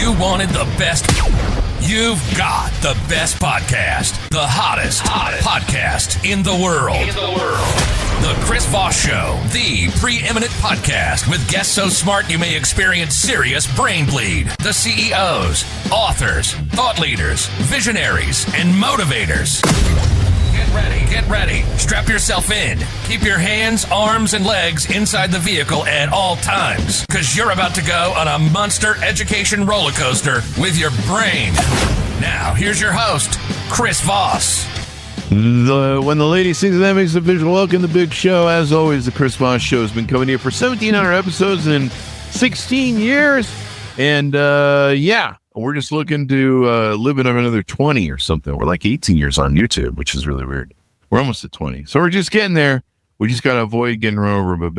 you wanted the best, you've got the best podcast. The hottest podcast in the world. The Chris Voss Show, the preeminent podcast with guests so smart you may experience serious brain bleed. The CEOs, authors, thought leaders, visionaries, and motivators. Get ready. Strap yourself in. Keep your hands, arms, and legs inside the vehicle at all times, because you're about to go on a monster education roller coaster with your brain. Now, here's your host, Chris Voss. When the lady sings, that makes the visual. Welcome to the big show. As always, the Chris Voss Show has been coming here for 1,700 episodes in 16 years. And, we're just looking to live another 20 or something. We're like 18 years on YouTube, which is really weird. We're almost at 20. So we're just getting there. We just got to avoid getting run over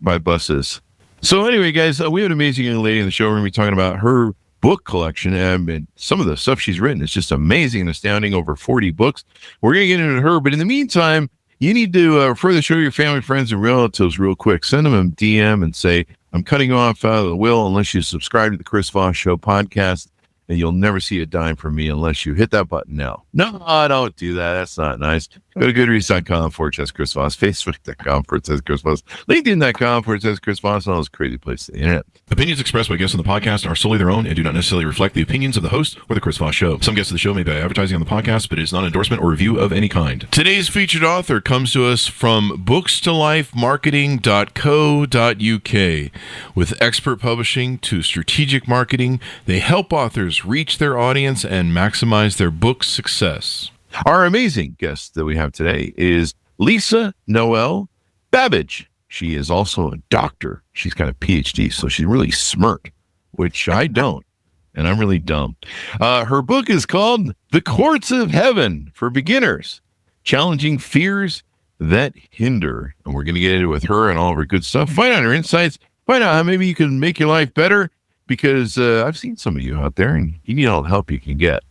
by buses. So anyway, guys, we have an amazing young lady in the show. We're going to be talking about her book collection, and some of the stuff she's written is just amazing and astounding. Over 40 books. We're going to get into her, but in the meantime, you need to further show your family, friends, and relatives real quick. Send them a DM and say, I'm cutting you off out of the will unless you subscribe to the Chris Voss Show podcast, and you'll never see a dime from me unless you hit that button now. No, don't do that. That's not nice. Go to goodreads.com/Chris Voss, Facebook.com/Chris Voss, LinkedIn.com/Chris Voss, and all those crazy places on the internet. Opinions expressed by guests on the podcast are solely their own and do not necessarily reflect the opinions of the host or the Chris Voss Show. Some guests of the show may be advertising on the podcast, but it is not an endorsement or review of any kind. Today's featured author comes to us from bookstolifemarketing.co.uk. With expert publishing to strategic marketing, they help authors reach their audience and maximize their book's success. Our amazing guest that we have today is Lisa Noel Babbage. She is also a doctor. She's got a PhD, so she's really smart, which I don't, and I'm really dumb. Her book is called The Courts of Heaven for Beginners, Challenging Fears That Hinder. And we're going to get into it with her and all of her good stuff. Find out her insights. Find out how maybe you can make your life better, because I've seen some of you out there, and you need all the help you can get,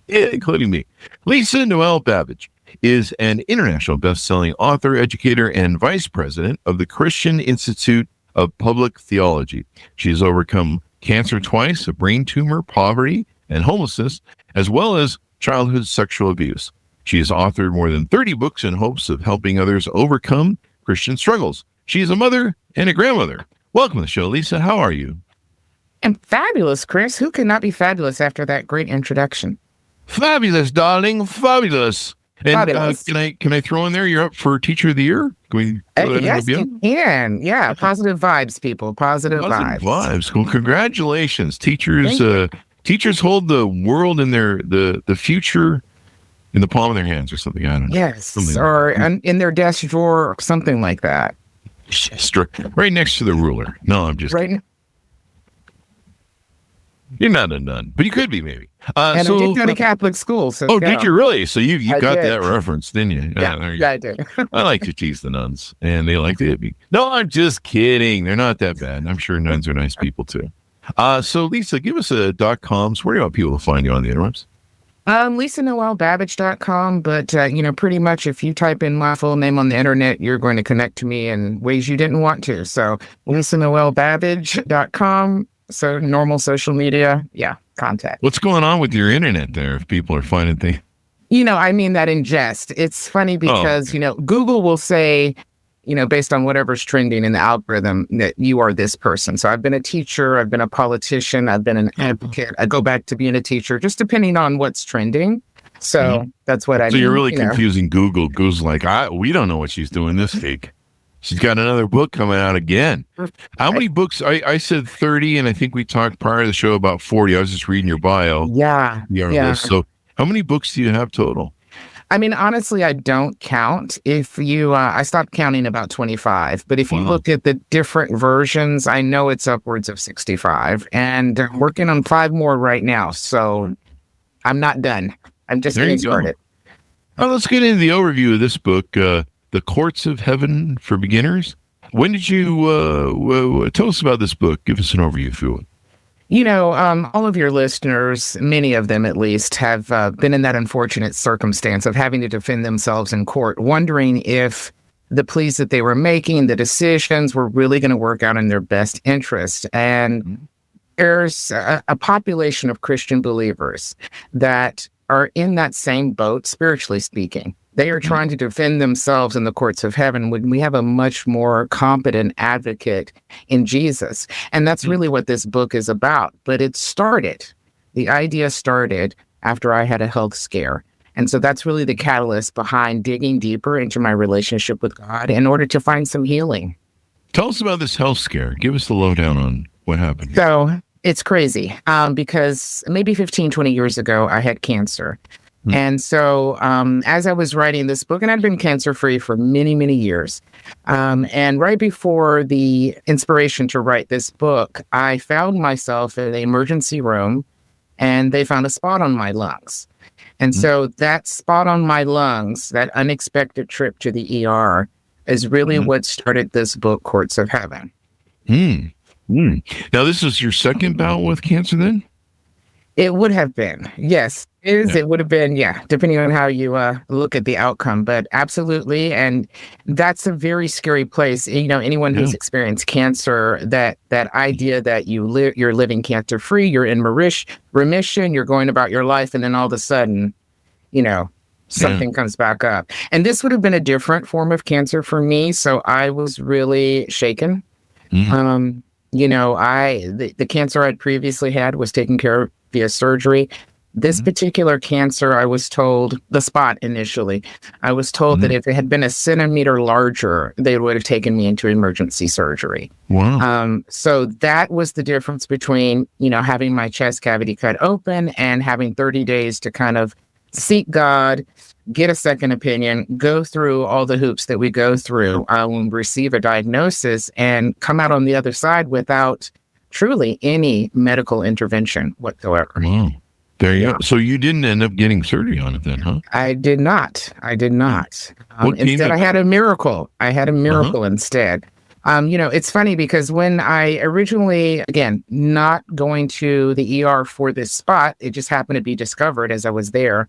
including me. Lisa Noel Babbage is an international best-selling author, educator, and vice president of the Christian Institute of Public Theology. She has overcome cancer twice, a brain tumor, poverty, and homelessness, as well as childhood sexual abuse. She has authored more than 30 books in hopes of helping others overcome Christian struggles. She is a mother and a grandmother. Welcome to the show, Lisa. How are you? I'm fabulous, Chris. Who could not be fabulous after that great introduction? Fabulous, darling. Fabulous. And can I throw in there, you're up for Teacher of the Year? Can we yes, you can. Yeah, positive vibes, people. Positive vibes. Well, congratulations. Teachers hold the world in the future in the palm of their hands or something. I don't know. Yes, or in their desk drawer or something like that. Right next to the ruler. No, I'm just kidding. You're not a nun, but you could be maybe. And I did go to Catholic school. So did you really? So you got that reference, didn't you? Yeah, I did. I like to tease the nuns, and they like to hit me. No, I'm just kidding. They're not that bad. I'm sure nuns are nice people too. So Lisa, give us a .coms. Where do you want people to find you on the interwebs? LisaNoelBabbage.com, but pretty much if you type in my full name on the internet, you're going to connect to me in ways you didn't want to. So LisaNoelBabbage.com. So normal social media, contact. What's going on with your internet there if people are finding things? I mean that in jest. It's funny because, Google will say, based on whatever's trending in the algorithm, that you are this person. So I've been a teacher, I've been a politician, I've been an advocate. I go back to being a teacher, just depending on what's trending. So that's what I mean. So you're really confusing Google. Google's like, we don't know what she's doing this week. She's got another book coming out again. How many books? I said 30, and I think we talked prior to the show about 40. I was just reading your bio. Yeah. So how many books do you have total? I mean, honestly, I don't count. If you, I stopped counting about 25. But if you look at the different versions, I know it's upwards of 65. And I'm working on 5 more right now. So I'm not done. I'm just getting started. Well, let's get into the overview of this book. The Courts of Heaven for Beginners. When did you tell us about this book? Give us an overview, if you would. All of your listeners, many of them at least, have been in that unfortunate circumstance of having to defend themselves in court, wondering if the pleas that they were making, the decisions were really going to work out in their best interest. And there's a population of Christian believers that are in that same boat, spiritually speaking. They are trying to defend themselves in the courts of heaven when we have a much more competent advocate in Jesus. And that's really what this book is about. But the idea started after I had a health scare. And so that's really the catalyst behind digging deeper into my relationship with God in order to find some healing. Tell us about this health scare. Give us the lowdown on what happened. So it's crazy because maybe 15, 20 years ago, I had cancer. And so as I was writing this book, and I'd been cancer-free for many, many years, and right before the inspiration to write this book, I found myself in the emergency room, and they found a spot on my lungs. And so that spot on my lungs, that unexpected trip to the ER, is really what started this book, Courts of Heaven. Now, this is your second bout with cancer then? It would have been, yes. It would have been, depending on how you look at the outcome, but absolutely. And that's a very scary place. You know, anyone who's experienced cancer, that idea that you're living cancer free, you're in remission, you're going about your life, and then all of a sudden, you know, something comes back up. And this would have been a different form of cancer for me. So I was really shaken. You know, the cancer I'd previously had was taken care of via surgery. This particular cancer, I was told, the spot initially, I was told that if it had been a centimeter larger, they would have taken me into emergency surgery. Wow. So that was the difference between, you know, having my chest cavity cut open and having 30 days to kind of seek God, get a second opinion, go through all the hoops that we go through when we receive a diagnosis, and come out on the other side without truly any medical intervention whatsoever. Wow. There you go. So you didn't end up getting surgery on it then, huh? I did not. Instead, I had a miracle. Instead. You know, it's funny because when I originally, again, not going to the ER for this spot, it just happened to be discovered as I was there.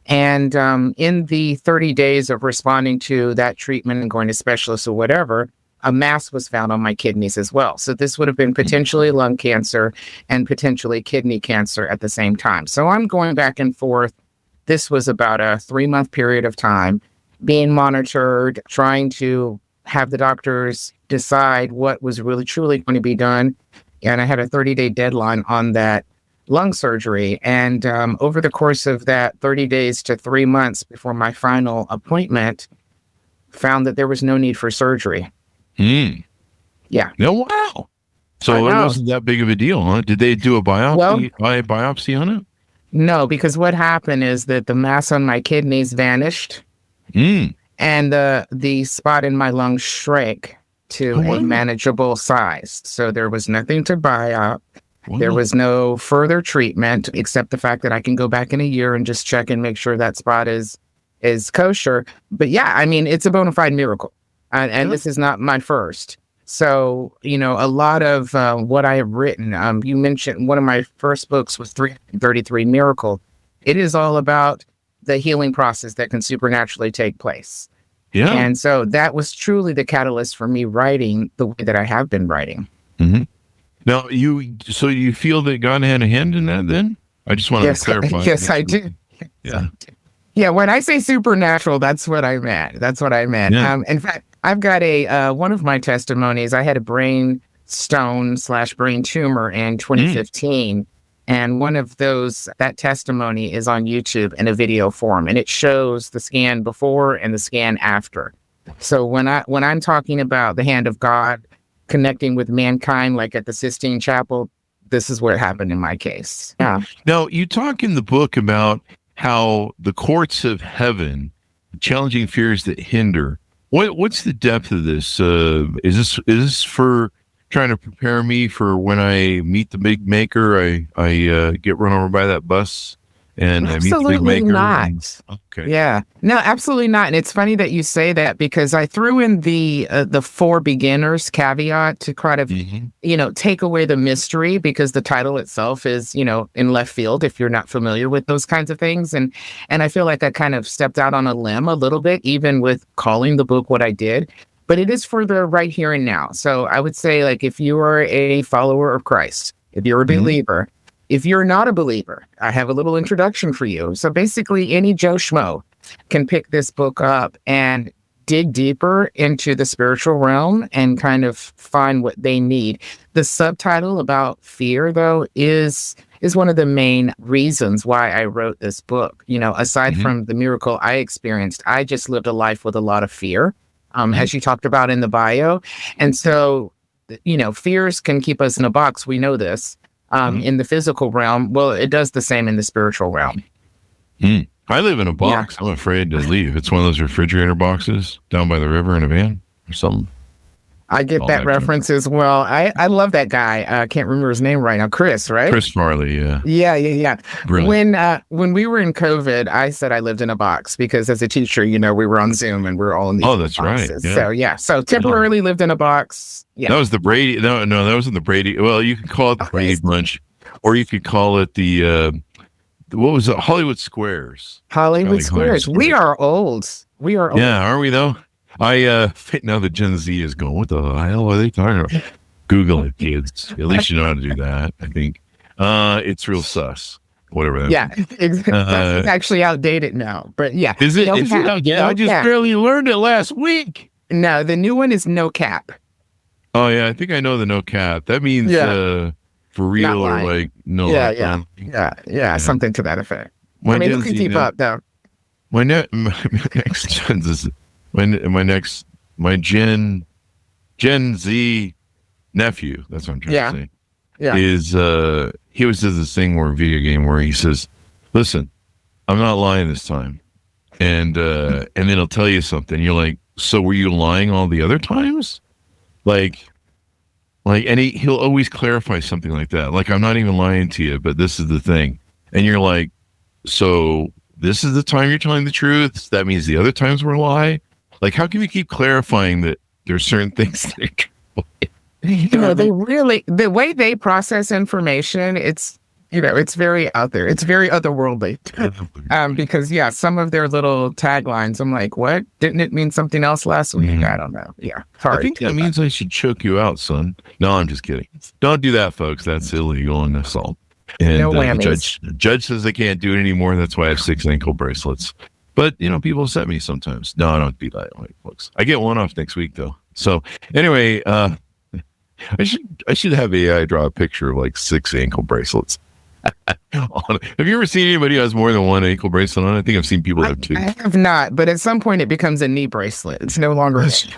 And in the 30 days of responding to that treatment and going to specialists or whatever, a mass was found on my kidneys as well. So this would have been potentially lung cancer and potentially kidney cancer at the same time. So I'm going back and forth. This was about a 3-month period of time being monitored, trying to have the doctors decide what was really truly going to be done. And I had a 30-day deadline on that lung surgery. And over the course of that 30 days to 3 months before my final appointment, found that there was no need for surgery. Yeah. No, wow. So it wasn't that big of a deal, huh? Did they do a biopsy on it? No, because what happened is that the mass on my kidneys vanished, and the spot in my lungs shrank to a manageable size. So there was nothing to biopsy. Wow. There was no further treatment except the fact that I can go back in a year and just check and make sure that spot is kosher. But yeah, I mean, it's a bona fide miracle. And this is not my first. So, you know, a lot of what I have written, you mentioned one of my first books was 333 Miracle. It is all about the healing process that can supernaturally take place. Yeah. And so that was truly the catalyst for me writing the way that I have been writing. Now, you feel that God had a hand in that then? I just want to clarify. Yes, I do. Yeah. Yeah, when I say supernatural, that's what I meant. Yeah. In fact, I've got one of my testimonies. I had a brain stone / brain tumor in 2015. And one of that testimony is on YouTube in a video form, and it shows the scan before and the scan after. So when I'm talking about the hand of God connecting with mankind, like at the Sistine Chapel, this is what happened in my case. Yeah. Now, you talk in the book about how the courts of heaven, challenging fears that hinder. What's the depth of this? Is this for trying to prepare me for when I meet the big maker? I get run over by that bus and I meet the big maker. Absolutely not. Okay. Yeah. No, absolutely not. And it's funny that you say that because I threw in the for beginners caveat to kind of, take away the mystery, because the title itself is, in left field if you're not familiar with those kinds of things. And I feel like I kind of stepped out on a limb a little bit, even with calling the book what I did. But it is for the right here and now. So I would say, like, if you are a follower of Christ, if you're a believer. If you're not a believer, I have a little introduction for you. So basically, any Joe Schmo can pick this book up and dig deeper into the spiritual realm and kind of find what they need. The subtitle about fear, though, is one of the main reasons why I wrote this book. You know, aside from the miracle I experienced, I just lived a life with a lot of fear, as you talked about in the bio. And so, you know, fears can keep us in a box. We know this. In the physical realm, well, it does the same in the spiritual realm. I live in a box. I'm afraid to leave. It's one of those refrigerator boxes down by the river in a van or something. I get that reference as well. I love that guy. I can't remember his name right now. Chris, right? Chris Farley, yeah. Yeah. Brilliant. When we were in COVID, I said I lived in a box because as a teacher, you know, we were on Zoom and we were all in these that's boxes. right. Yeah. So temporarily lived in a box. Yeah. That was the Brady. No, that wasn't the Brady. Well, you could call it the Brady Bunch, or you could call it the what was it? Hollywood Squares. Hollywood Squares. We are old. Yeah, are we though? Now the Gen Z is going, what the hell are they talking about? Google it, kids. At least you know how to do that, I think. It's real sus. Whatever that is. It's actually outdated now. But yeah. Is it? I just barely learned it last week. No, the new one is no cap. Oh, yeah. I think I know the no cap. That means for real or like no. Yeah. Something to that effect. My you can keep up, though. My Gen Z nephew, that's what I'm trying to say, is he always does this thing where video game where he says, listen, I'm not lying this time. And then he'll tell you something. You're like, so were you lying all the other times? And he'll always clarify something like that. Like, I'm not even lying to you, but this is the thing. And you're like, so this is the time you're telling the truth. That means the other times were a lie. Like, how can we keep clarifying that there's certain things that the way they process information, it's very out there. It's very otherworldly. Because some of their little taglines, I'm like, what? Didn't it mean something else last week? I don't know. Yeah. I think that means I should choke you out, son. No, I'm just kidding. Don't do that, folks. That's illegal and assault. And no whammies. Judge says I can't do it anymore. That's why I have 6 ankle bracelets. But, people set me sometimes. No, I don't be that way, folks. I get one off next week, though. So, anyway, I should have AI draw a picture of, like, 6 ankle bracelets. Have you ever seen anybody who has more than 1 ankle bracelet on? I think I've seen people have 2. I have not, but at some point it becomes a knee bracelet. It's no longer it's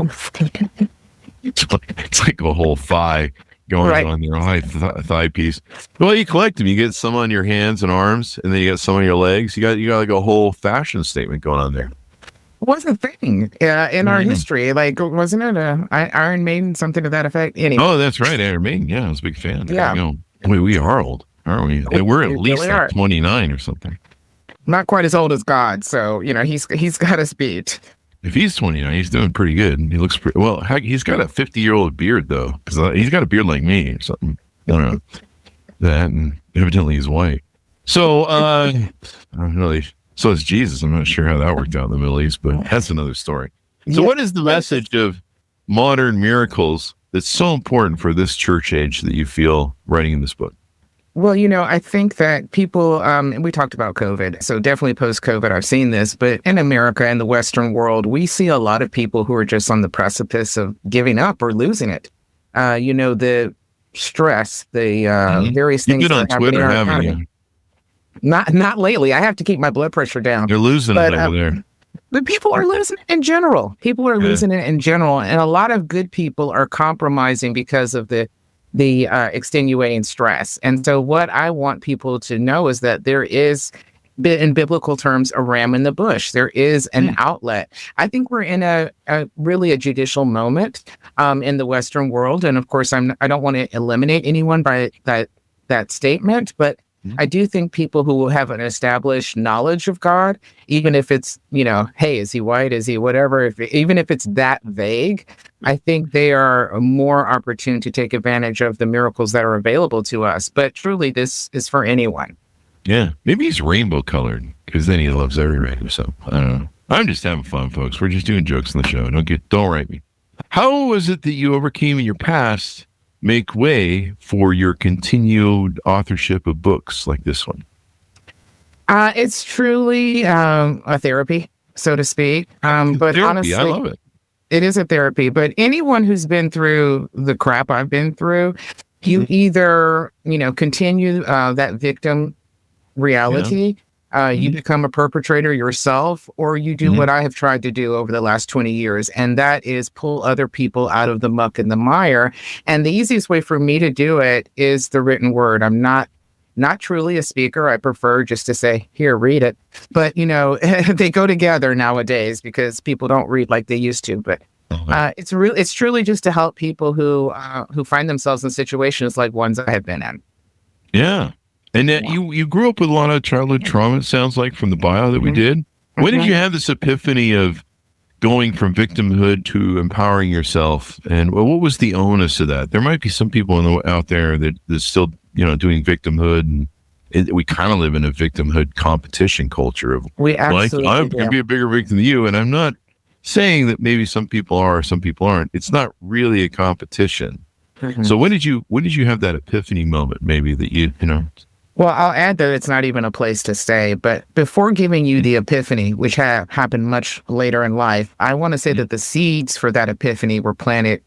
like a whole thigh going on your thigh piece. Well, you collect them. You get some on your hands and arms, and then you got some on your legs. You got like a whole fashion statement going on there. What's the thing in our history? Like, wasn't it Iron Maiden, something to that effect? Anyway. Oh, that's right, Iron Maiden. Yeah, I was a big fan. Yeah, we are old, aren't we? We're at least like 29 or something. Not quite as old as God, so he's got us beat. If he's 29, he's doing pretty good. He looks pretty well. Heck, he's got a 50-year-old beard though, because he's got a beard like me or something. I don't know that, and evidently he's white. So, I don't really. So is Jesus. I'm not sure how that worked out in the Middle East, but that's another story. So, what is the message of modern miracles that's so important for this church age that you feel writing in this book? Well, I think that people, and we talked about COVID, so definitely post-COVID, I've seen this, but in America and the Western world, we see a lot of people who are just on the precipice of giving up or losing it. The stress, the various things. You've been on Twitter, haven't you? Not lately. I have to keep my blood pressure down. You're losing it over there. But people are losing it in general. Losing it in general. And a lot of good people are compromising because of the extenuating stress. And so what I want people to know is that there is, in biblical terms, a ram in the bush. There is an outlet. I think we're in a really judicial moment in the Western world. And of course, I don't want to eliminate anyone by that statement, but I do think people who have an established knowledge of God, even if it's, hey, is he white? Is he whatever? Even if it's that vague, I think they are more opportune to take advantage of the miracles that are available to us. But truly, this is for anyone. Yeah. Maybe he's rainbow colored because then he loves every rainbow. So I don't know. I'm just having fun, folks. We're just doing jokes on the show. Don't write me. How was it that you overcame in your past make way for your continued authorship of books like this one? It's truly a therapy, so to speak. But Therapy, honestly, I love it. It is a therapy. But anyone who's been through the crap I've been through, you either, continue that victim reality, you become a perpetrator yourself, or you do what I have tried to do over the last 20 years, and that is pull other people out of the muck and the mire. And the easiest way for me to do it is the written word. I'm not truly a speaker. I prefer just to say, here, read it. But, they go together nowadays because people don't read like they used to. But it's truly just to help people who find themselves in situations like ones I have been in. Yeah. And that you grew up with a lot of childhood trauma, it sounds like, from the bio that we did. When did you have this epiphany of going from victimhood to empowering yourself? And what was the onus of that? There might be some people out there that's still, doing victimhood. And we kind of live in a victimhood competition culture of, we absolutely I'm going to be a bigger victim than you. And I'm not saying that maybe some people are, some people aren't. It's not really a competition. So when did you have that epiphany moment, maybe, that you know? Well, I'll add that it's not even a place to stay, but before giving you the epiphany, which happened much later in life, I want to say that the seeds for that epiphany were planted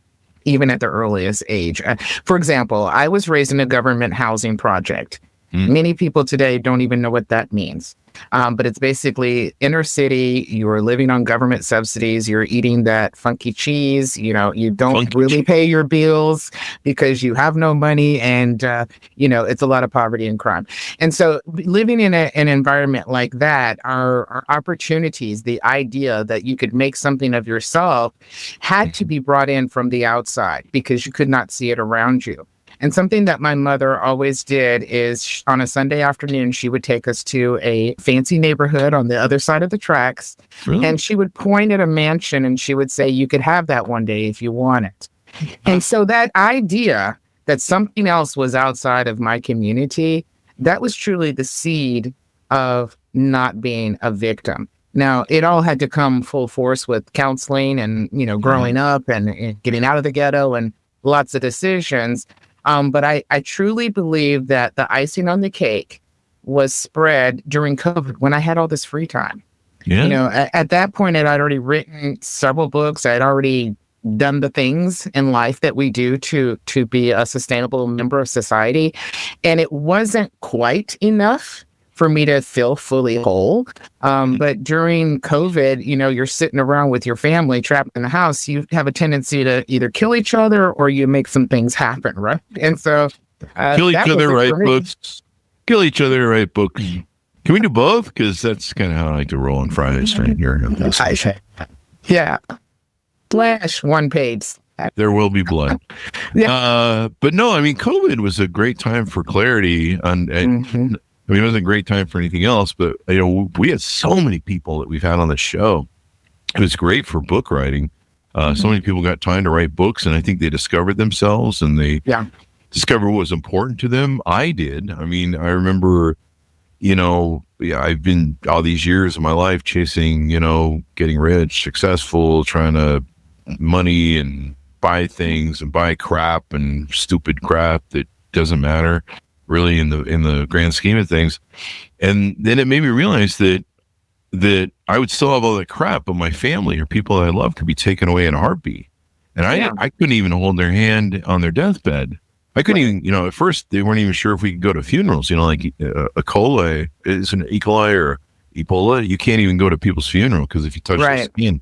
even at the earliest age. For example, I was raised in a government housing project. Many people today don't even know what that means. But it's basically inner city. You're living on government subsidies. You're eating that funky cheese. You don't really pay your bills because you have no money. And, it's a lot of poverty and crime. And so living in an environment like that, our opportunities, the idea that you could make something of yourself had to be brought in from the outside because you could not see it around you. And something that my mother always did is on a Sunday afternoon, she would take us to a fancy neighborhood on the other side of the tracks. Really? And she would point at a mansion and she would say, you could have that one day if you want it. And so that idea that something else was outside of my community, that was truly the seed of not being a victim. Now, it all had to come full force with counseling and, growing up and getting out of the ghetto and lots of decisions. But I truly believe that the icing on the cake was spread during COVID when I had all this free time. Yeah. At that point, I'd already written several books. I'd already done the things in life that we do to be a sustainable member of society. And it wasn't quite enough for me to feel fully whole. But during COVID, you're sitting around with your family trapped in the house. You have a tendency to either kill each other or you make some things happen, right? And so kill each other, write books. Kill each other, write books. Can we do both? Because that's kind of how I like to roll on Fridays right here. Yeah. Flash one page. There will be blood. Yeah. But no, COVID was a great time for clarity it wasn't a great time for anything else, but we had so many people that we've had on the show. It was great for book writing. So many people got time to write books, and I think they discovered themselves and they discovered what was important to them. I did. I remember, I've been all these years of my life chasing, getting rich, successful, trying to money and buy things and buy crap and stupid crap that doesn't matter really in the grand scheme of things. And then it made me realize that I would still have all that crap, but my family or people that I love could be taken away in a heartbeat. And I couldn't even hold their hand on their deathbed. I couldn't even, at first they weren't even sure if we could go to funerals, like Ebola is an E. coli or Ebola. You can't even go to people's funeral because if you touch the skin,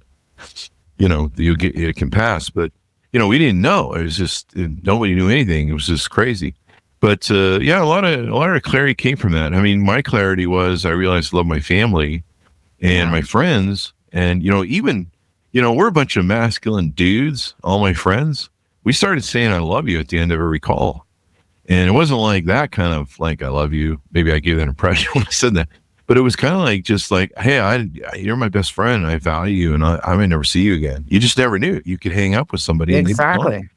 it can pass. But, we didn't know. It was just, nobody knew anything. It was just crazy. But a lot of clarity came from that. My clarity was I realized I love my family and my friends, and even we're a bunch of masculine dudes. All my friends, we started saying I love you at the end of every call, and it wasn't like that kind of like I love you. Maybe I gave that impression when I said that, but it was kind of like just like, hey, you're my best friend. I value you, and I may never see you again. You just never knew you could hang up with somebody. Exactly.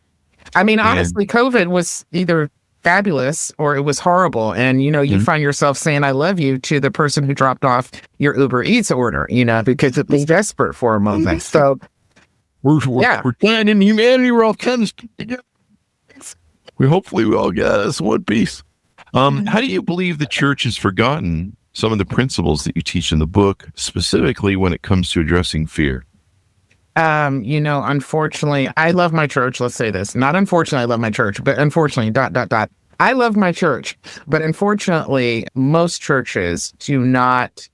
Honestly, COVID was either fabulous or it was horrible, and you find yourself saying I love you to the person who dropped off your Uber Eats order, because it was desperate for a moment. So we're planning humanity. We're all kind of hopefully we all get us one piece. How do you believe the church has forgotten some of the principles that you teach in the book, specifically when it comes to addressing fear? Unfortunately, I love my church. Let's say this. Not unfortunately, I love my church, but unfortunately, ... I love my church, but unfortunately, most churches do not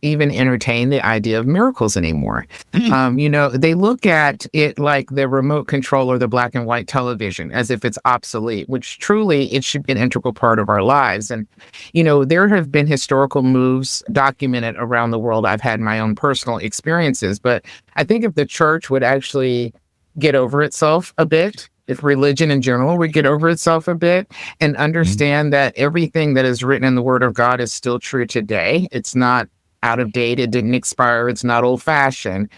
even entertain the idea of miracles anymore. They look at it like the remote control or the black and white television as if it's obsolete, which truly it should be an integral part of our lives. And, there have been historical moves documented around the world. I've had my own personal experiences, but I think if the church would actually get over itself a bit, if religion in general would get over itself a bit and understand that everything that is written in the Word of God is still true today, it's not out of date, it didn't expire, it's not old-fashioned,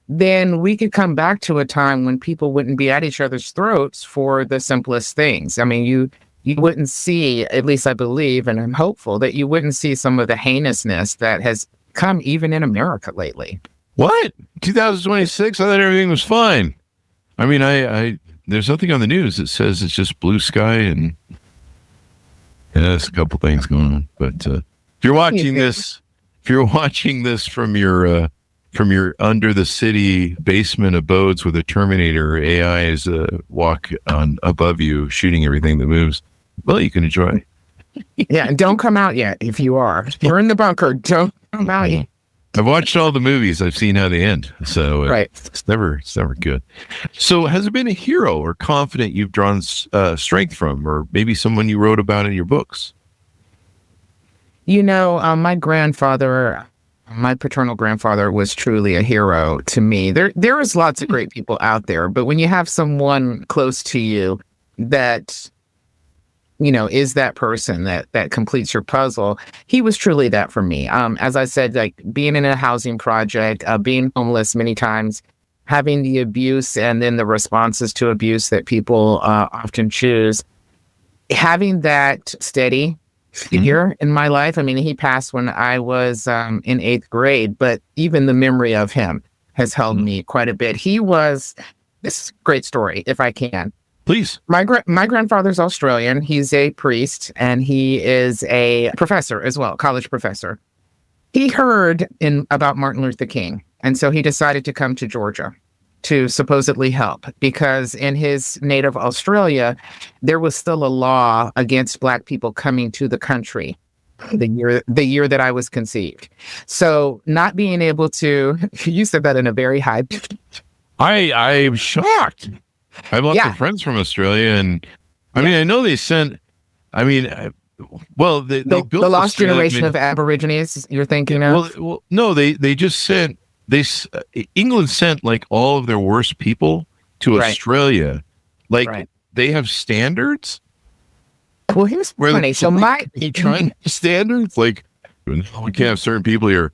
then we could come back to a time when people wouldn't be at each other's throats for the simplest things. I mean, you wouldn't see, at least I believe, and I'm hopeful, that you wouldn't see some of the heinousness that has come even in America lately. What? 2026? I thought everything was fine. I mean, I there's nothing on the news that says it's just blue sky and there's a couple things going on. But if you're watching this from your under the city basement abodes with a Terminator, AI is walk on above you, shooting everything that moves. Well, you can enjoy. Yeah, and don't come out yet. If you are, you're in the bunker. Don't come out yet. I've watched all the movies. I've seen how they end. So right. It's never good. So has there been a hero or confidant you've drawn strength from, or maybe someone you wrote about in your books? My grandfather, my paternal grandfather, was truly a hero to me. There is lots of great people out there, but when you have someone close to you that, is that person that completes your puzzle, he was truly that for me. As I said, like being in a housing project, being homeless many times, having the abuse and then the responses to abuse that people often choose, having that steady figure in my life. I mean, he passed when I was in 8th grade, but even the memory of him has held me quite a bit. This is a great story, if I can. Please. My grandfather's Australian. He's a priest, and he is a professor as well, college professor. He heard about Martin Luther King, and so he decided to come to Georgia to supposedly help, because in his native Australia, there was still a law against Black people coming to the country the year that I was conceived. So not being able to, you said that in a very high. I'm shocked. I have lots of friends from Australia, and I mean, I know they sent, they built the lost Australia, generation of Aborigines, you're thinking of? Well, no, they just sent, England sent like all of their worst people to Australia. Like they have standards. Well, here's funny. So trying standards, like we can't have certain people here.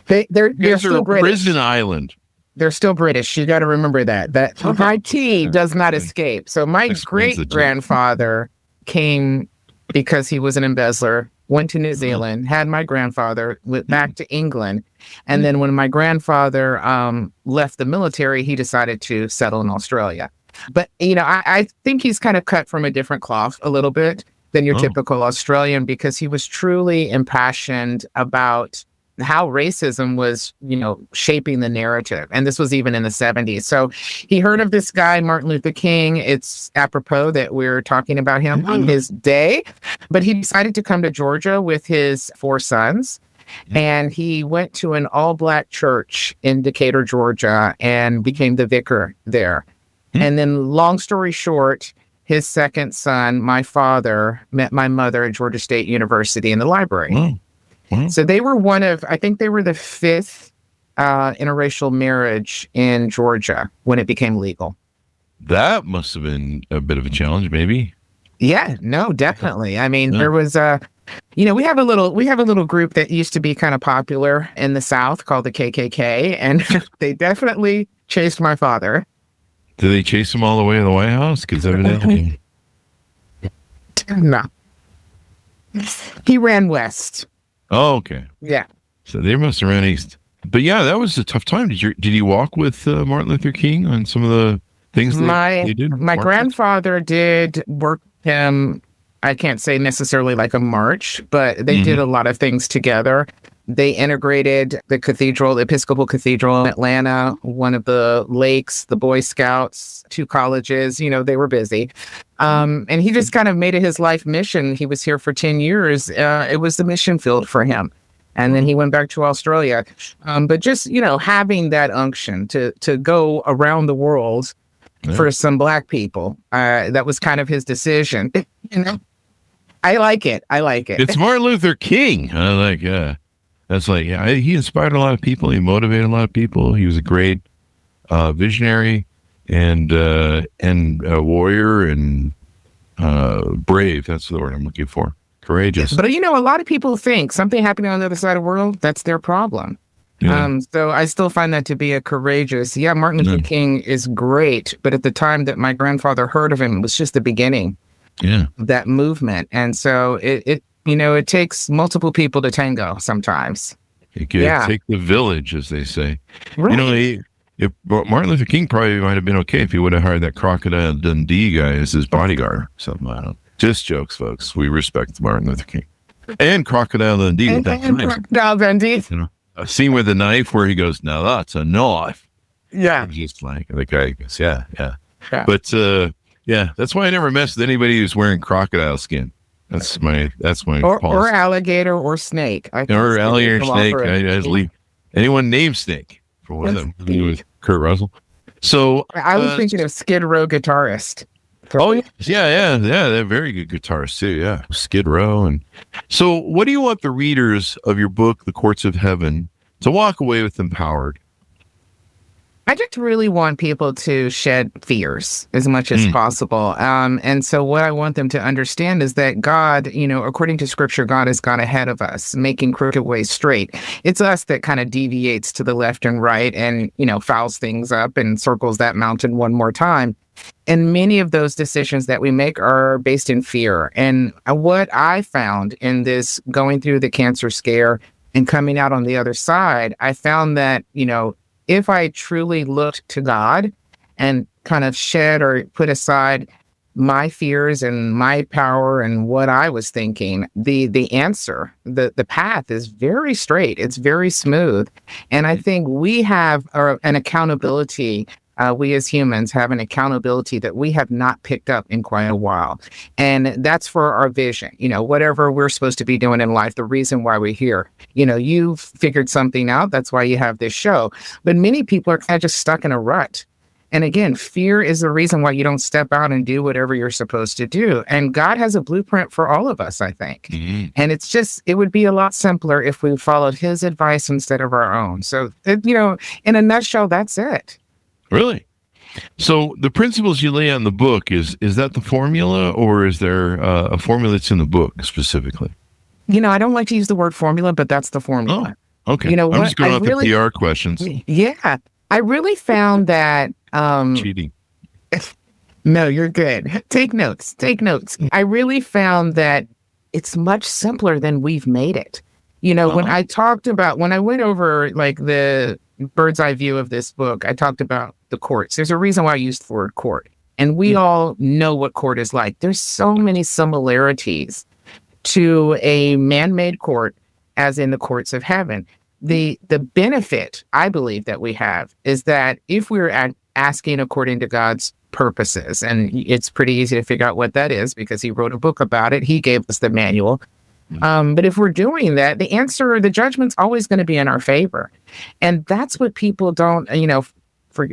They're still British. Prison island. They're still British. You got to remember that my tea does not escape. So my great grandfather came because he was an embezzler, went to New Zealand, had my grandfather, went back to England. And then when my grandfather left the military, he decided to settle in Australia. But, I think he's kind of cut from a different cloth a little bit than your typical Australian, because he was truly impassioned about how racism was, shaping the narrative. And this was even in the 70s. So he heard of this guy, Martin Luther King. It's apropos that we're talking about him on his day. But he decided to come to Georgia with his 4 sons. And he went to an all-Black church in Decatur, Georgia, and became the vicar there. And then, long story short, his second son, my father, met my mother at Georgia State University in the library. So they were I think they were the 5th interracial marriage in Georgia when it became legal. That must have been a bit of a challenge, maybe. Yeah, no, definitely. I mean, there was we have a little group that used to be kind of popular in the South called the KKK, and they definitely chased my father. Did they chase him all the way to the White House? Because evidently, no, he ran west. Oh, okay. Yeah. So they must have ran east. But yeah, that was a tough time. Did you walk with Martin Luther King on some of the things My they did? my grandfather did work him. I can't say necessarily like a march, but they did a lot of things together. They integrated the cathedral, the Episcopal Cathedral in Atlanta, one of the lakes, the Boy Scouts, 2 colleges. They were busy. And he just kind of made it his life mission. He was here for 10 years. It was the mission field for him. And then he went back to Australia. But just, having that unction to go around the world for some Black people, that was kind of his decision. I like it. It's Martin Luther King. That's he inspired a lot of people. He motivated a lot of people. He was a great visionary and a warrior and brave. That's the word I'm looking for. Courageous. But a lot of people think something happening on the other side of the world, that's their problem. Yeah. So I still find that to be a courageous. Yeah, Martin Luther King is great, but at the time that my grandfather heard of him, it was just the beginning. Yeah. Of that movement. And so it takes multiple people to tango sometimes. It could take the village, as they say. Right. If Martin Luther King probably might have been okay if he would have hired that Crocodile Dundee guy as his bodyguard. Something, I don't know. Just jokes, folks. We respect Martin Luther King. And Crocodile Dundee. And Crocodile Dundee. A scene with a knife where he goes, "Now that's a knife." Yeah. Just like the guy goes, yeah. But that's why I never mess with anybody who's wearing crocodile skin. That's my or alligator or snake. Or alligator, snake. I just leave anyone named Snake for one of them. With Kurt Russell. So I was thinking of Skid Row guitarist. Oh yeah, they're very good guitarists too. Yeah, Skid Row. And so, what do you want the readers of your book, The Courts of Heaven, to walk away with empowered? I just really want people to shed fears as much as possible. And so what I want them to understand is that God, according to Scripture, God has gone ahead of us, making crooked ways straight. It's us that kind of deviates to the left and right and, fouls things up and circles that mountain one more time. And many of those decisions that we make are based in fear. And what I found in this going through the cancer scare and coming out on the other side, I found that, if I truly looked to God and kind of shed or put aside my fears and my power and what I was thinking, the answer, the path is very straight. It's very smooth. And I think we have an accountability. We as humans have an accountability that we have not picked up in quite a while. And that's for our vision, whatever we're supposed to be doing in life, the reason why we're here. You've figured something out. That's why you have this show. But many people are kind of just stuck in a rut. And again, fear is the reason why you don't step out and do whatever you're supposed to do. And God has a blueprint for all of us, I think. Mm-hmm. And it would be a lot simpler if we followed his advice instead of our own. So, in a nutshell, that's it. Really? So the principles you lay out in the book, is that the formula, or is there a formula that's in the book specifically? I don't like to use the word formula, but that's the formula. Oh, okay. I'm just going off the PR questions. Yeah. I really found that... cheating. No, you're good. Take notes. I really found that it's much simpler than we've made it. When I went over like the bird's eye view of this book, I talked about the courts. There's a reason why I used the word court. And we all know what court is like. There's so many similarities to a man-made court as in the courts of heaven. The benefit, I believe, that we have is that if we're asking according to God's purposes, and it's pretty easy to figure out what that is because he wrote a book about it. He gave us the manual. But if we're doing that, the answer, the judgment's always going to be in our favor. And that's what people don't,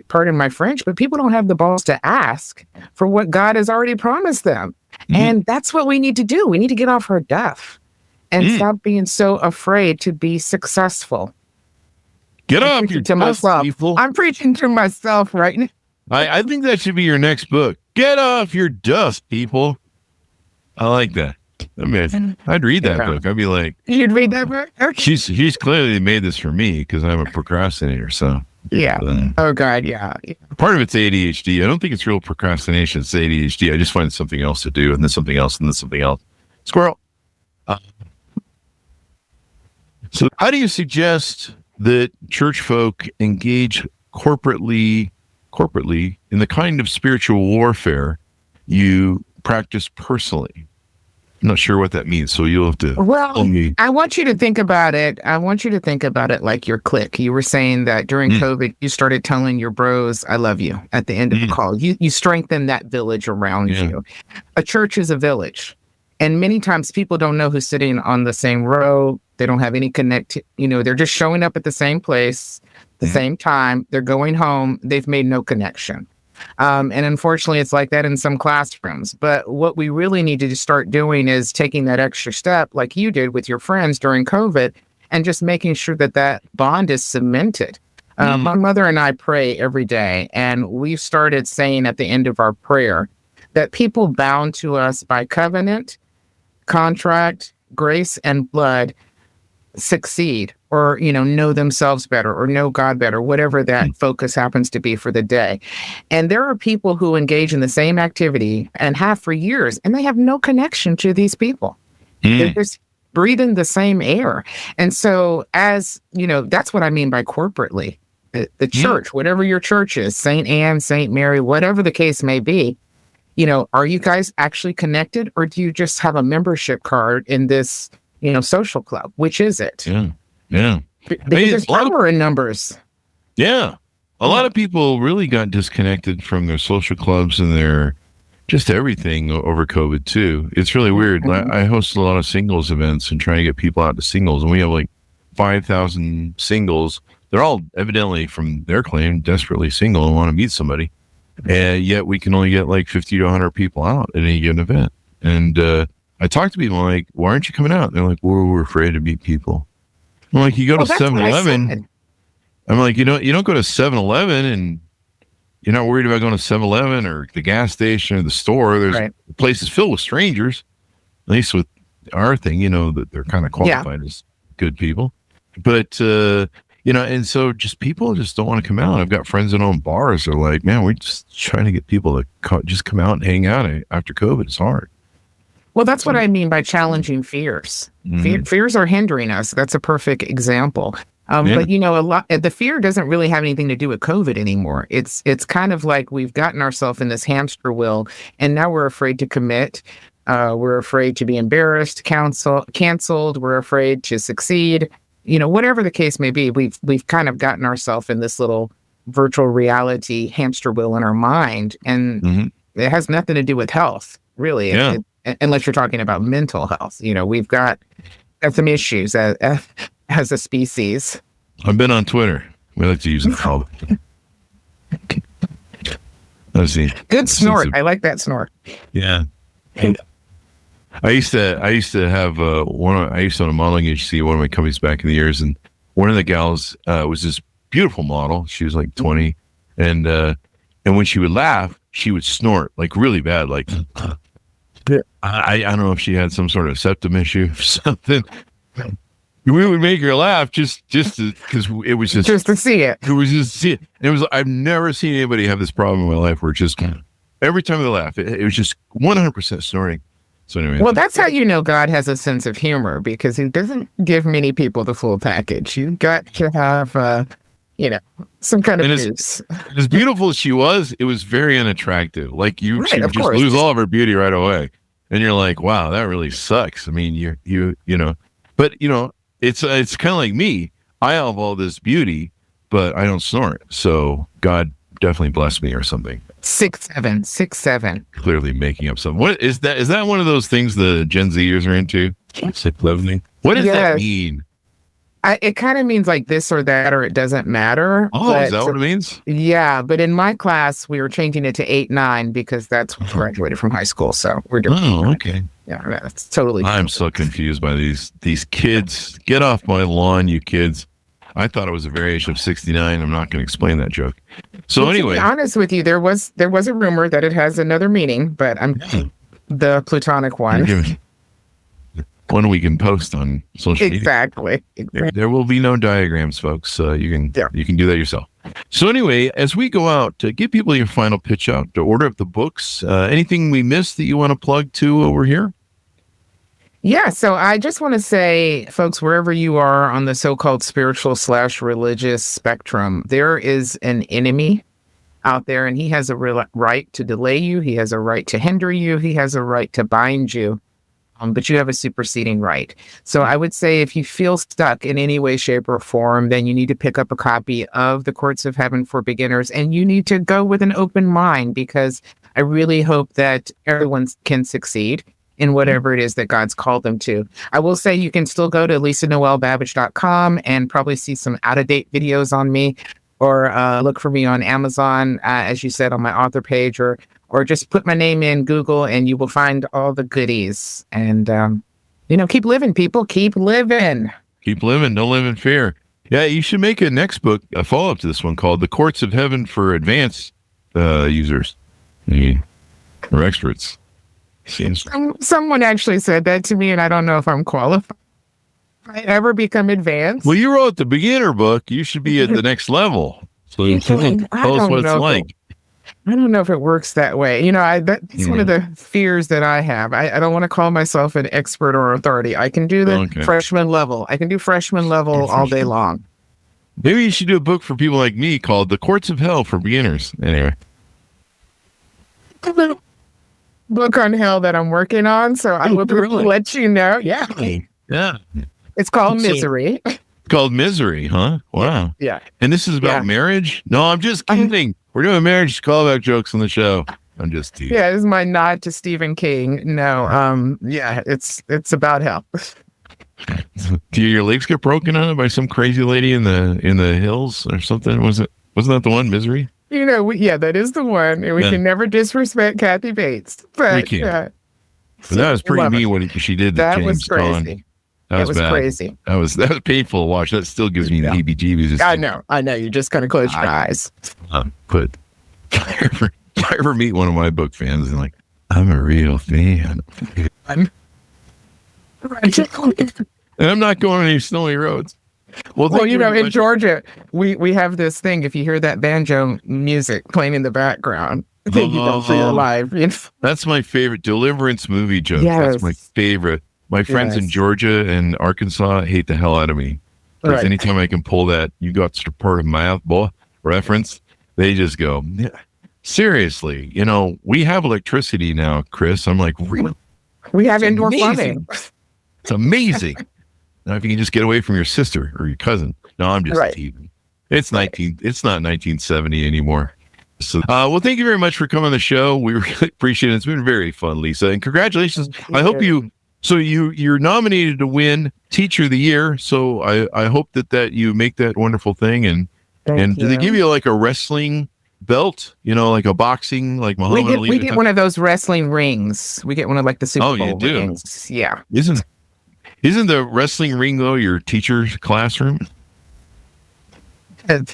pardon my French, but people don't have the balls to ask for what God has already promised them. Mm-hmm. And that's what we need to do. We need to get off our duff and stop being so afraid to be successful. Get off your duff, people. I'm preaching to myself right now. I think that should be your next book. Get off your duff, people. I like that. I mean, I'd read that book. I'd be like, you'd read that book? Okay. She's clearly made this for me because I'm a procrastinator. So yeah. Oh God, yeah. Part of it's ADHD. I don't think it's real procrastination. It's ADHD. I just find something else to do, and then something else, and then something else. Squirrel. So, how do you suggest that church folk engage corporately corporately in the kind of spiritual warfare you practice personally. I'm not sure what that means, so you'll have to tell me. I want you to think about it. I want you to think about it like your clique. You were saying that during COVID, you started telling your bros, I love you at the end of the call. You strengthen that village around you. A church is a village. And many times people don't know who's sitting on the same row. They don't have any they're just showing up at the same place, the same time. They're going home. They've made no connection. And unfortunately, it's like that in some classrooms. But what we really need to start doing is taking that extra step like you did with your friends during COVID and just making sure that that bond is cemented. My mother and I pray every day, and we've started saying at the end of our prayer that people bound to us by covenant, contract, grace, and blood succeed or, know themselves better or know God better, whatever that focus happens to be for the day. And there are people who engage in the same activity and have for years, and they have no connection to these people. They're just breathing the same air. And so that's what I mean by corporately. The church, whatever your church is, St. Anne, St. Mary, whatever the case may be, are you guys actually connected, or do you just have a membership card in this, social club? Which is it? Yeah. Because there's power in numbers. Yeah. A lot of people really got disconnected from their social clubs and their just everything over COVID too. It's really weird. I host a lot of singles events and trying to get people out to singles, and we have like 5,000 singles. They're all evidently, from their claim, desperately single and want to meet somebody. And yet we can only get like 50 to 100 people out at any given event. And I talk to people like, why aren't you coming out? They're like, we're afraid to meet people. I'm like, you go to 7-Eleven. I'm like, you don't go to 7-Eleven and you're not worried about going to 7-Eleven or the gas station or the store. There's places filled with strangers, at least with our thing, that they're kind of qualified as good people. But, and so people just don't want to come out. I've got friends that own bars. They're like, man, we're just trying to get people to just come out and hang out after COVID. It's hard. Well, that's what I mean by challenging fears. Fears are hindering us. That's a perfect example. But the fear doesn't really have anything to do with COVID anymore. It's kind of like we've gotten ourselves in this hamster wheel, and now we're afraid to commit. We're afraid to be embarrassed, canceled. We're afraid to succeed. Whatever the case may be, we've kind of gotten ourselves in this little virtual reality hamster wheel in our mind, and it has nothing to do with health, really. Yeah. Unless you're talking about mental health. We've got some issues as a species. I've been on Twitter. We like to use it called. Let's see. Good snort. I like that snort. Yeah. I used to have I used to own a modeling agency, one of my companies back in the years, and one of the gals was this beautiful model. She was like 20, and when she would laugh, she would snort like really bad, like. I don't know if she had some sort of septum issue or something. We would make her laugh just because it was just to see it. It was just to see it. It was. I've never seen anybody have this problem in my life where it's just every time they laugh, it was just 100% snorting. So anyway, well, that's how you know God has a sense of humor, because He doesn't give many people the full package. You got to have, some kind of news. As beautiful as she was, it was very unattractive. Like she would just lose all of her beauty right away, and you're like, wow, that really sucks. I mean, but it's kind of like me. I have all this beauty, but I don't snort. So God definitely blessed me or something. 6'7". Clearly making up something. What is that? Is that one of those things the Gen Zers are into? 6'11". What does that mean? It kind of means like this or that, or it doesn't matter. Oh, is that what it means? Yeah, but in my class, we were changing it to 8'9" because that's when we graduated from high school. So we're doing. Oh, okay. Yeah, that's totally. I'm so confused by these kids. Get off my lawn, you kids. I thought it was a variation of 69. I'm not going to explain that joke. So anyway, to be honest with you, there was a rumor that it has another meaning, but I'm the platonic one. One we can post on social media. Exactly. There will be no diagrams, folks. You can do that yourself. So anyway, as we go out, give people your final pitch out to order up the books. Anything we missed that you want to plug to over here? Yeah, so I just want to say, folks, wherever you are on the so-called spiritual/religious spectrum, there is an enemy out there, and he has a right to delay you. He has a right to hinder you. He has a right to bind you. But you have a superseding right. So I would say if you feel stuck in any way, shape, or form, then you need to pick up a copy of The Courts of Heaven for Beginners, and you need to go with an open mind, because I really hope that everyone can succeed in whatever it is that God's called them to. I will say you can still go to lisanoelbabbage.com and probably see some out-of-date videos on me, or look for me on Amazon, as you said, on my author page, or just put my name in Google and you will find all the goodies. And, keep living, people. Keep living. Keep living. Don't live in fear. Yeah, you should make a next book, a follow-up to this one called The Courts of Heaven for Advanced Users or Experts. Someone actually said that to me, and I don't know if I'm qualified. If I ever become advanced. Well, you wrote the beginner book. You should be at the next level. So tell us what it's like. I don't know if it works that way. That's one of the fears that I have. I don't want to call myself an expert or authority. I can do the freshman level. I can do freshman level all day long. Maybe you should do a book for people like me called The Courts of Hell for Beginners. Anyway. Book on hell that I'm working on, so I will let you know. Yeah. Yeah. It's called Misery. It's called Misery, huh? Wow. Yeah. And this is about marriage? No, I'm just kidding. We're doing marriage callback jokes on the show. I'm just teasing. Yeah, this is my nod to Stephen King. No, it's about hell. Do your legs get broken on it by some crazy lady in the hills or something? Wasn't that the one, Misery? That is the one. And we can never disrespect Kathy Bates. But we can't. But that was pretty mean what she did to James was crazy. Caan. That was bad. Crazy. That was painful to watch. That still gives me the heebie-jeebies. I know. You just kind of close your eyes. But if I ever meet one of my book fans and I'm a real fan. And I'm not going on any snowy roads. Well, in Georgia, we have this thing. If you hear that banjo music playing in the background, you don't feel alive. That's my favorite Deliverance movie joke. Yes. That's my favorite. My friends in Georgia and Arkansas hate the hell out of me. Because anytime I can pull that "you got to part of mouth boy" reference, they just go, seriously, we have electricity now, Chris. I'm like, really? We have indoor plumbing. It's amazing. Now, if you can just get away from your sister or your cousin. No, I'm just teasing. It's not 1970 anymore. So, well, thank you very much for coming on the show. We really appreciate it. It's been very fun, Lisa, and congratulations. I hope you're nominated to win Teacher of the Year. So I hope that you make that wonderful thing. And do they give you like a wrestling belt? Like a boxing, like Muhammad Ali? We get one of those wrestling rings. We get one of the Super Bowl rings. Yeah. Isn't the wrestling ring though your teacher's classroom?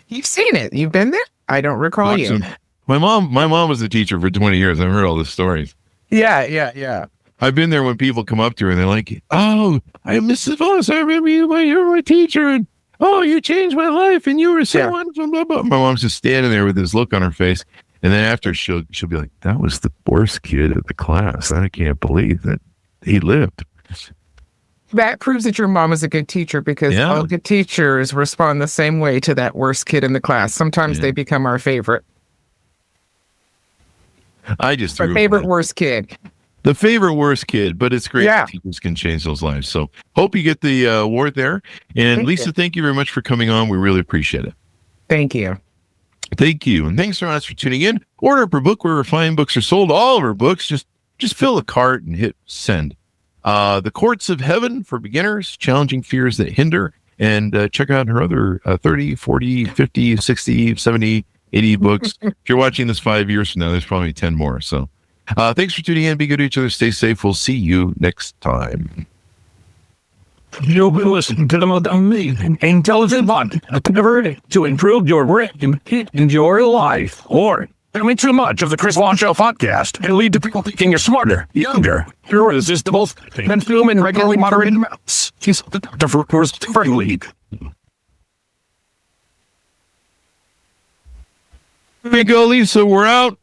You've seen it. You've been there. I don't recall you. My mom was a teacher for 20 years. I've heard all the stories. Yeah. I've been there when people come up to her and they're like, "Oh, I'm Mrs. Voss. I remember you. You're my teacher, and you changed my life, and you were so wonderful." Blah, blah. My mom's just standing there with this look on her face, and then after she'll be like, "That was the worst kid at the class. I can't believe that he lived." That proves that your mom is a good teacher, because all good teachers respond the same way to that worst kid in the class. Sometimes they become our favorite. Our favorite worst kid. The favorite worst kid, but it's great that teachers can change those lives. So hope you get the award there. And Lisa, thank you very much for coming on. We really appreciate it. Thank you. Thank you. And thanks so much for tuning in. Order per book where fine books are sold. All of our books, just fill the cart and hit send. The Courts of Heaven for Beginners, Challenging Fears That Hinder. And check out her other 30, 40, 50, 60, 70, 80 books. If you're watching this 5 years from now, there's probably 10 more. So thanks for tuning in. Be good to each other. Stay safe. We'll see you next time. You'll be listening to the most amazing, intelligent podcast to improve your brain and your life. Or too much of the Chris Voss Show podcast can lead to people thinking you're smarter, younger, irresistible, and film in regularly moderated amounts. He's the doctor for First League. There you go, Lisa. We're out.